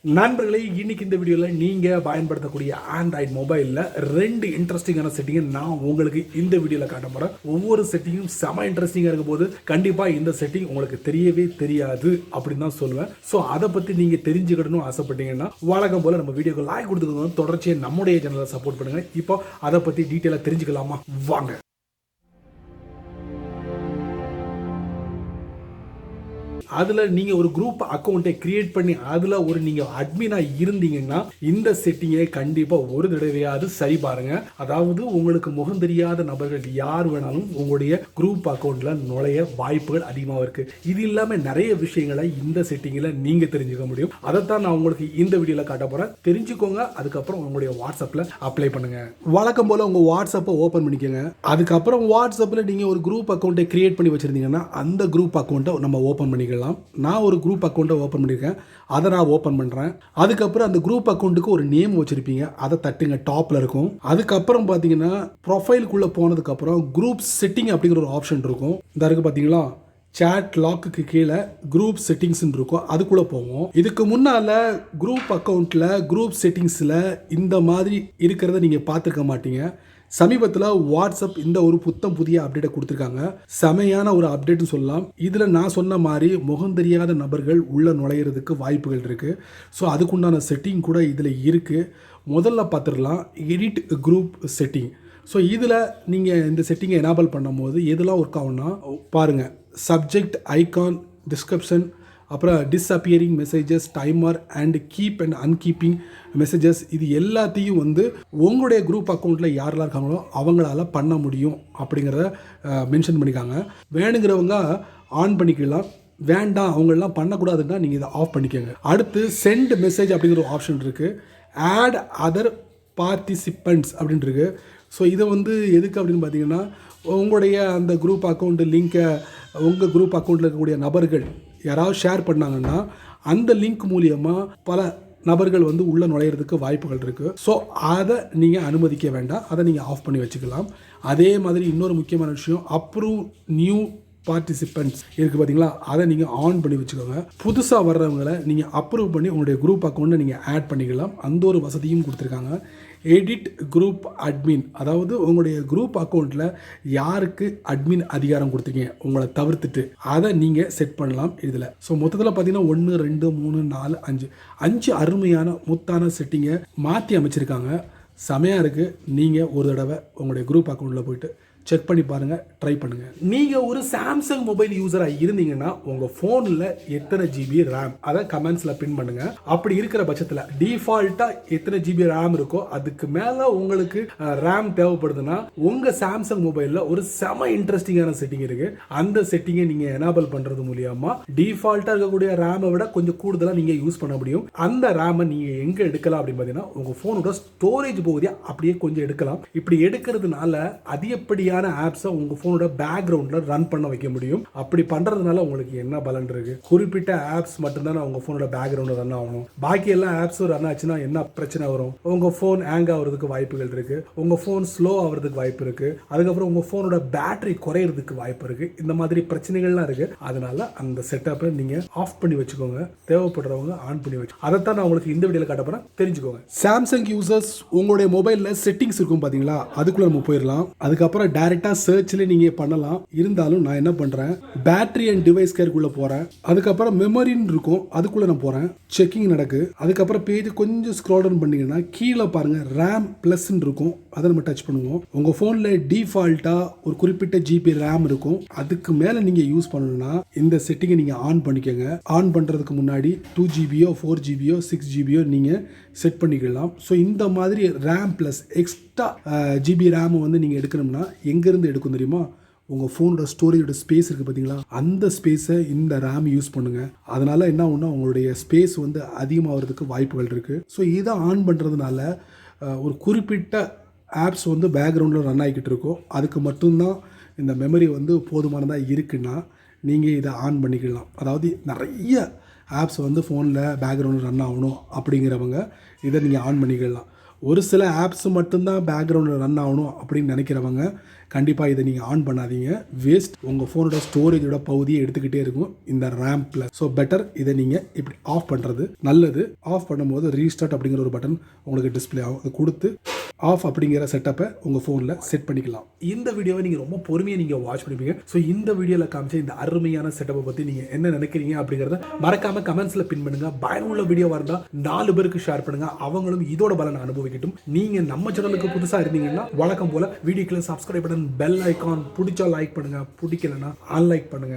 நண்பர்களே, இன்னைக்கு இந்த வீடியோவில் நீங்கள் பயன்படுத்தக்கூடிய ஆண்ட்ராய்டு மொபைலில் 2 இன்ட்ரெஸ்டிங்கான செட்டிங்கை நான் உங்களுக்கு இந்த வீடியோவில் காட்ட போகிறேன். ஒவ்வொரு செட்டிங்கும் செம இன்ட்ரெஸ்டிங்காக இருக்கும் போது கண்டிப்பாக இந்த செட்டிங் உங்களுக்கு தெரியவே தெரியாது அப்படின்னு தான் சொல்லுவேன். ஸோ அதை பற்றி நீங்கள் தெரிஞ்சுக்கிடணும் ஆசைப்பட்டீங்கன்னா வழக்கம் போல் நம்ம வீடியோக்கு லைக் கொடுத்துக்கணும். தொடர்ச்சியாக நம்முடைய சேனலை சப்போர்ட் பண்ணுங்கள். இப்போ அதை பற்றி டீட்டெயிலாக தெரிஞ்சுக்கலாமா? வாங்க. அதில் நீங்கள் ஒரு குரூப் அக்கௌண்ட்டை கிரியேட் பண்ணி அதில் ஒரு நீங்கள் அட்மினாக இருந்தீங்கன்னா இந்த செட்டிங்கை கண்டிப்பாக ஒரு தடவையாவது சரி பாருங்க. அதாவது உங்களுக்கு முகம் தெரியாத நபர்கள் யார் வேணாலும் உங்களுடைய குரூப் அக்கௌண்ட்டில் நுழைய வாய்ப்புகள் அதிகமாக இருக்கு. இது இல்லாமல் நிறைய விஷயங்களை இந்த செட்டிங்கில் நீங்கள் தெரிஞ்சுக்க முடியும். அதைத்தான் நான் உங்களுக்கு இந்த வீடியோவில் காட்ட போகிறேன். தெரிஞ்சுக்கோங்க. அதுக்கப்புறம் உங்களுடைய வாட்ஸ்அப்பில் அப்ளை பண்ணுங்க. வழக்கம் போல் உங்கள் வாட்ஸ்அப்பை ஓப்பன் பண்ணிக்கோங்க. அதுக்கப்புறம் வாட்ஸ்அப்பில் நீங்கள் ஒரு குரூப் அக்கௌண்ட்டை கிரியேட் பண்ணி வச்சுருந்தீங்கன்னா அந்த குரூப் அக்கௌண்ட்டை நம்ம ஓப்பன் பண்ணிக்கலாம். நான் ஒரு குரூப் அக்கௌண்ட்டை ஓப்பன் பண்ணியிருக்கேன். அதை நான் ஓப்பன் பண்ணுறேன். அதுக்கப்புறம் அந்த குரூப் அக்கௌண்ட்டுக்கு ஒரு நேம் வச்சுருப்பீங்க. அதை தட்டுங்க, டாப்பில் இருக்கும். அதுக்கப்புறம் பார்த்தீங்கன்னா ப்ரொஃபைலுக்குள்ளே போனதுக்கப்புறம் குரூப் செட்டிங் அப்படிங்கிற ஒரு ஆப்ஷன் இருக்கும். இந்த இருக்குது பார்த்தீங்களா, சேட் லாக்குக்கு கீழே குரூப் செட்டிங்ஸ் இருக்கும். அதுக்குள்ளே போவோம். இதுக்கு முன்னால் குரூப் அக்கௌண்ட்டில் குரூப் செட்டிங்ஸில் இந்த மாதிரி இருக்கிறத நீங்கள் பார்த்துருக்க மாட்டீங்க. சமீபத்தில் வாட்ஸ்அப் இந்த ஒரு புதிய அப்டேட்டை கொடுத்துருக்காங்க. செமையான ஒரு அப்டேட்னு சொல்லலாம். இதில் நான் சொன்ன மாதிரி முகம் தெரியாத நபர்கள் உள்ள நுழையிறதுக்கு வாய்ப்புகள் இருக்குது. ஸோ அதுக்குண்டான செட்டிங் கூட இதில் இருக்குது. முதல்ல பார்த்துடலாம் எடிட் குரூப் செட்டிங். ஸோ இதில் நீங்கள் இந்த செட்டிங்கை எனேபிள் பண்ணும் போது எதெல்லாம் ஒர்க் ஆகும்னா பாருங்கள், சப்ஜெக்ட், ஐகான், டிஸ்கிரிப்ஷன், அப்புறம் disappearing messages, timer and keep and unkeeping messages, இது எல்லாத்தையும் வந்து உங்களுடைய குரூப் அக்கௌண்ட்டில் யாரெல்லாம் இருக்காங்களோ அவங்களால பண்ண முடியும் அப்படிங்கிறத மென்ஷன் பண்ணிக்காங்க. வேணுங்கிறவங்க ஆன் பண்ணிக்கலாம், வேண்டாம் அவங்களெலாம் பண்ணக்கூடாதுன்னா நீங்கள் இதை ஆஃப் பண்ணிக்கோங்க. அடுத்து சென்ட் மெசேஜ் அப்படிங்கிற ஒரு ஆப்ஷன் இருக்குது. ஆட் அதர் பார்ட்டிசிபெண்ட்ஸ் அப்படின்னு இருக்குது. ஸோ இதை வந்து எதுக்கு அப்படின்னு பார்த்தீங்கன்னா, உங்களுடைய அந்த குரூப் அக்கௌண்ட் லிங்கை உங்கள் குரூப் அக்கௌண்ட்டில் இருக்கக்கூடிய நபர்கள் யாராவது ஷேர் பண்ணாங்கன்னா அந்த லிங்க் மூலியமாக பல நபர்கள் வந்து உள்ளே நுழையிறதுக்கு வாய்ப்புகள் இருக்குது. ஸோ அதை நீங்கள் அனுமதிக்க வேண்டாம், அதை நீங்கள் ஆஃப் பண்ணி வச்சுக்கலாம். அதே மாதிரி இன்னொரு முக்கியமான விஷயம், அப்ரூவ் நியூ பார்ட்டிசிபெண்ட்ஸ் இருக்குது பார்த்தீங்களா, அதை நீங்கள் ஆன் பண்ணி வச்சுக்கோங்க. புதுசாக வர்றவங்களை நீங்கள் அப்ரூவ் பண்ணி உங்களுடைய குரூப் அக்கௌண்ட்டை நீங்கள் ஆட் பண்ணிக்கலாம். அந்த ஒரு வசதியும் கொடுத்துருக்காங்க. எடிட் குரூப் அட்மின், அதாவது உங்களுடைய குரூப் அக்கௌண்ட்டில் யாருக்கு அட்மின் அதிகாரம் கொடுத்துருக்கீங்க உங்களை தவிர்த்துட்டு அதை நீங்கள் செட் பண்ணலாம் இதில். ஸோ மொத்தத்தில் பார்த்தீங்கன்னா 1 2 3 4 5 அருமையான முத்தான செட்டிங்கை மாற்றி அமைச்சிருக்காங்க. செமையாக இருக்குது. நீங்கள் ஒரு தடவை உங்களுடைய குரூப் அக்கௌண்ட்டில் போயிட்டு செக் பண்ணி பாருங்கள், ட்ரை பண்ணுங்கள். நீங்கள் ஒரு சாம்சங் மொபைல் யூஸராக இருந்தீங்கன்னா உங்கள் ஃபோனில் எத்தனை ஜிபி ரேம் அதை கமெண்ட்ஸில் பின் பண்ணுங்கள். அப்படி இருக்கிற பட்சத்தில் டிஃபால்ட்டாக எத்தனை ஜிபி ரேம் இருக்கோ அதுக்கு மேலே உங்களுக்கு ரேம் தேவைப்படுதுன்னா உங்கள் சாம்சங் மொபைலில் ஒரு செம இன்ட்ரெஸ்டிங்கான செட்டிங் இருக்குது. அந்த செட்டிங்கை நீங்கள் எனேபிள் பண்ணுறது மூலியமாக டிஃபால்ட்டாக இருக்கக்கூடிய ரேமை விட கொஞ்சம் கூடுதலாக நீங்கள் யூஸ் பண்ண முடியும். அந்த ரேமை நீங்கள் எங்கே எடுக்கலாம் அப்படின்னு பார்த்தீங்கன்னா உங்கள் ஃபோனோட ஸ்டோரேஜ் பகுதியை அப்படியே கொஞ்சம் எடுக்கலாம். இப்படி எடுக்கிறதுனால அதிகப்படியான ஆப்ஸை உங்க போனோட பேக்ரவுண்ட்ல ரன் பண்ண வைக்க முடியும். அப்படி பண்றதுனால உங்களுக்கு என்ன பலன் இருக்கு? குறிப்பிட்ட ஆப்ஸ் மட்டும்தான் உங்க போனோட பேக்ரவுண்ட்ல ரன் ஆகணும். பாக்கி எல்லா ஆப்ஸும் ரன் ஆச்சுன்னா என்ன பிரச்சனை வரும்? உங்க போன் ஹேங் ஆகிறதுக்கு வாய்ப்புகள் இருக்கு, உங்க போன் ஸ்லோ ஆகிறதுக்கு வாய்ப்பு இருக்கு, அதுக்கப்புறம் உங்க போனோட பேட்டரி குறையிறதுக்கு வாய்ப்பு இருக்கு. இந்த மாதிரி பிரச்சனைகள்லாம் இருக்கு. அதனால அந்த செட்டப்பை நீங்க ஆஃப் பண்ணி வச்சுக்கோங்க. தேவைப்படுறவங்க ஆன் பண்ணி வச்சு அதைத்தான் நான் உங்களுக்கு இந்த வீடியோல காட்ட போறேன். தெரிஞ்சுக்கோங்க. சாம்சங் யூசர்ஸ் உங்களுடைய மொபைல்ல செட்டிங்ஸ் இருக்கும் பாத்தீங்களா, அதுக்குள்ள நம்ம போயிடலாம். அதுக்கப்புறம் டைரக்டா சர்ச்ல நீங்க பண்ணலாம். இருந்தாலும் நான் என்ன பண்றேன், பேட்டரி அண்ட் டிவைஸ் கேருக்குள்ள போறேன். அதுக்கப்புறம் மெமரின்னு இருக்கும், அதுக்குள்ள நான் போறேன். செக்கிங் நடக்கு. அதுக்கப்புறம் பேஜ் கொஞ்சம் ஸ்க்ரோல் டவுன் பண்ணீங்கன்னா கீழே பாருங்க ரேம் பிளஸ் இருக்கும், அதை நம்ம டச் பண்ணுவோம். உங்க போன்ல டிஃபால்ட்டா ஒரு குறிப்பிட்ட ஜிபி ரேம் இருக்கும். அதுக்கு மேல நீங்க யூஸ் பண்ணணும்னா இந்த செட்டிங்கை நீங்க ஆன் பண்ணிக்கோங்க. ஆன் பண்றதுக்கு முன்னாடி 2GB 4GB 6GB நீங்க செட் பண்ணிக்கலாம். ஸோ இந்த மாதிரி RAM plus extra GB RAM வந்து நீங்கள் எடுக்கணும்னா எங்கேருந்து எடுக்கும் தெரியுமா? உங்கள் ஃபோனோட ஸ்டோரேஜோட ஸ்பேஸ் இருக்குது பார்த்தீங்களா, அந்த ஸ்பேஸை இந்த ரேம் யூஸ் பண்ணுங்கள். அதனால் என்ன ஆகும்னா உங்களுடைய ஸ்பேஸ் வந்து அதிகமாகிறதுக்கு வாய்ப்புகள் இருக்குது. ஸோ இதை ஆன் பண்ணுறதுனால ஒரு குறிப்பிட்ட ஆப்ஸ் வந்து பேக்ரவுண்டில் ரன் ஆகிக்கிட்டு இருக்கும். அதுக்கு மட்டும்தான் இந்த மெமரி வந்து போதுமானதாக இருக்குன்னா நீங்கள் இதை ஆன் பண்ணிக்கலாம். அதாவது நிறைய ஆப்ஸ் வந்து ஃபோனில் பேக்ரவுண்டில் ரன் ஆகணும் அப்படிங்கிறவங்க இதை நீங்கள் ஆன் பண்ணிக்கலாம். ஒரு சில ஆப்ஸ் மட்டும்தான் பேக்ரவுண்டில் ரன் ஆகணும் அப்படின்னு நினைக்கிறவங்க கண்டிப்பாக இதை நீங்கள் ஆன் பண்ணாதீங்க. வேஸ்ட். உங்கள் ஃபோனோட ஸ்டோரேஜோட பகுதியை எடுத்துக்கிட்டே இருக்கும் இந்த ரேம்பில். ஸோ பெட்டர் இதை நீங்கள் இப்படி ஆஃப் பண்ணுறது நல்லது. ஆஃப் பண்ணும்போது ரீஸ்டார்ட் அப்படிங்கிற ஒரு பட்டன் உங்களுக்கு டிஸ்பிளே ஆகும். அதை கொடுத்து ஆஃப் அப்படிங்கிற செட்டப்பை உங்கள் ஃபோனில் செட் பண்ணிக்கலாம். இந்த வீடியோவை நீங்கள் ரொம்ப பொறுமையாக நீங்கள் வாட்ச் பண்ணிப்பீங்க. ஸோ இந்த வீடியோவில் காமிச்ச இந்த அருமையான செட்டப்பை பற்றி நீங்கள் என்ன நினைக்கிறீங்க அப்படிங்கிறத மறக்காம கமெண்ட்ஸில் பின் பண்ணுங்க. பயனுள்ள வீடியோவாக இருந்தால் 4 பேருக்கு ஷேர் பண்ணுங்க. அவங்களும் இதோட பலனை அனுபவிக்கட்டும். நீங்கள் நம்ம சேனலுக்கு புதுசாக இருந்தீங்கன்னா வழக்கம் போல வீடியோக்களை சப்ஸ்கிரைப் பண்ணுங்க, பெல் ஐக்கான் பிடிச்சா லைக் பண்ணுங்க, பிடிக்கலன்னா அன்லைக் பண்ணுங்க.